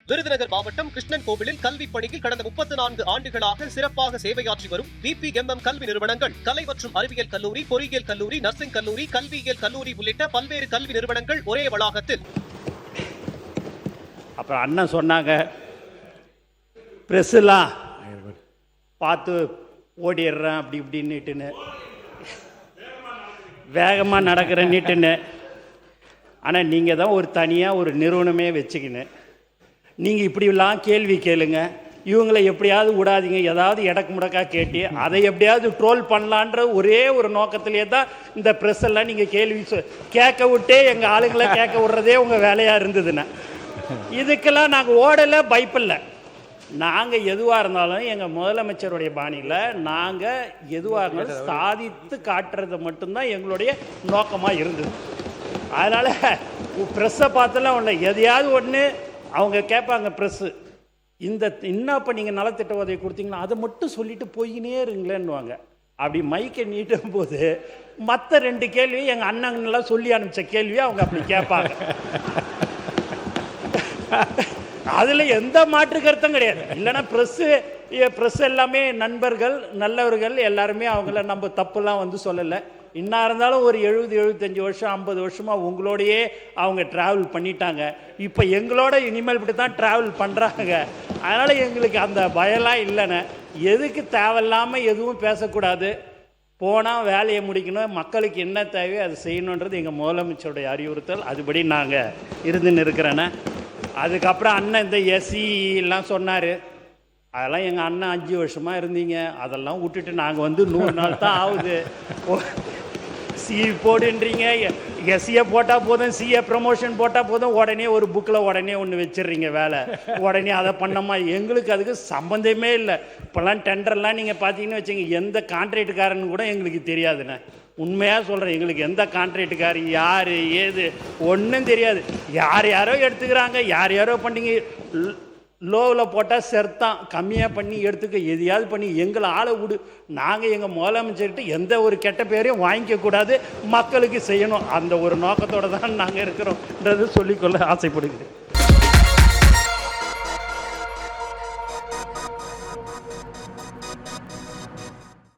விருதுநகர் மாவட்டம் கிருஷ்ணன் கோவிலில் கல்வி பணியில் கடந்த 34 ஆண்டுகளாக சிறப்பாக சேவையாற்றி வரும் VPMM கல்வி நிறுவனங்கள், கலை மற்றும் அறிவியல் கல்லூரி, பொறியியல் கல்லூரி, நர்சிங் கல்லூரி, கல்வியியல் கல்லூரி உள்ளிட்ட பல்வேறு கல்வி நிறுவனங்கள் ஒரே வளாகத்தில். அப்புறம் அண்ணன் சொன்னாங்க, ப்ரெஸ்ஸெல்லாம் பார்த்து ஓடிடுறேன் அப்படி இப்படின்னுட்டுன்னு, வேகமாக நடக்கிற நீட்டுன்னு. ஆனால் நீங்கள் தான் ஒரு தனியாக ஒரு நிறுவனமே வச்சுக்கின்னு நீங்கள் இப்படிலாம் கேள்வி கேளுங்க, இவங்களை எப்படியாவது விடாதீங்க, ஏதாவது இடக்கு முடக்கா கேட்டு அதை எப்படியாவது ட்ரோல் பண்ணலான்ற ஒரே ஒரு நோக்கத்திலே தான் இந்த ப்ரெஸ் எல்லாம் நீங்கள் கேள்வி கேட்க விட்டே எங்கள் ஆளுங்களை கேட்க விட்றதே உங்கள் வேலையாக இருந்ததுன்னா, இதுக்கெல்லாம் நாங்கள் ஓடலை, பயப்பில்லை. நாங்கள் எதுவாக இருந்தாலும் எங்கள் முதலமைச்சருடைய பாணியில் நாங்கள் எதுவாக இருந்தாலும் சாதித்து காட்டுறது மட்டும்தான் எங்களுடைய நோக்கமாக இருந்தது. அதனால் ப்ரெஸ்ஸை பார்த்துலாம் ஒன்று எதையாவது ஒன்று அவங்க கேட்பாங்க, ப்ரெஸ்ஸு இந்த இன்னும் இப்போ நீங்கள் நலத்திட்ட உதவி கொடுத்தீங்கன்னா அதை மட்டும் சொல்லிட்டு போய்கினே இருங்களேன்னுவாங்க. அப்படி மைக்கை நீட்டும் போது மற்ற 2 கேள்வி எங்கள் அண்ணங்களாம் சொல்லி அனுப்பிச்ச கேள்வியை அவங்க அப்படி கேட்பாங்க. அதில் எந்த மாற்று கருத்தும் கிடையாது. இல்லைன்னா ப்ரெஸ் எல்லாமே நண்பர்கள், நல்லவர்கள், எல்லாருமே அவங்கள நம்ம தப்புலாம் வந்து சொல்லலை. இன்னும் இருந்தாலும் ஒரு 70-75 வருஷம் 50 வருஷமாக உங்களோடையே அவங்க ட்ராவல் பண்ணிட்டாங்க. இப்போ எங்களோட இனிமேல் இப்படி தான் ட்ராவல் பண்ணுறாங்க. அதனால் எங்களுக்கு அந்த பயம்லாம் இல்லைன்னு. எதுக்கு தேவையில்லாமல் எதுவும் பேசக்கூடாது, போனால் வேலையை முடிக்கணும், மக்களுக்கு என்ன தேவையோ அதை செய்யணுன்றது எங்கள் முதலமைச்சருடைய அறிவுறுத்தல். அதுபடி நாங்கள் இருந்துன்னு இருக்கிறேன்னு. அதுக்கப்புறம் அண்ணன் இந்த எஸ்சிலாம் சொன்னார். அதெல்லாம் எங்கள் அண்ணன் 5 வருஷமாக இருந்தீங்க, அதெல்லாம் விட்டுட்டு நாங்கள் வந்து 100 நாள் தான் ஆகுது. சிஏ போடுன்றீங்க, எஸ்சியை போட்டால் போதும், சிஏ ப்ரமோஷன் போட்டால் போதும், உடனே ஒரு புக்கில் உடனே ஒன்று வச்சிடுறீங்க வேலை, உடனே அதை பண்ணோமா. எங்களுக்கு அதுக்கு சம்மந்தமே இல்லை. இப்போல்லாம் டெண்டர்லாம் நீங்கள் பார்த்தீங்கன்னு வச்சுங்க, எந்த கான்ட்ராக்டுக்காரன்னு கூட எங்களுக்கு தெரியாதுண்ணே. உண்மையாக சொல்கிறேன், எங்களுக்கு எந்த கான்ட்ராக்டுக்கார் யார் ஏது ஒன்றும் தெரியாது. யாரோ எடுத்துக்கிறாங்க, யாரோ பண்ணிங்க. லோவில் போட்டால் செர்த்தான், கம்மியாக பண்ணி எடுத்துக்க, எதையாவது பண்ணி எங்களை ஆளை விடு. நாங்கள் எங்கள் முதலமைச்சர்கிட்ட எந்த ஒரு கெட்ட பேரையும் வாங்கிக்கக்கூடாது, மக்களுக்கு செய்யணும். அந்த ஒரு நோக்கத்தோடு தான் நாங்கள் இருக்கிறோம்ன்றது சொல்லிக்கொள்ள ஆசைப்படுகிறேன்.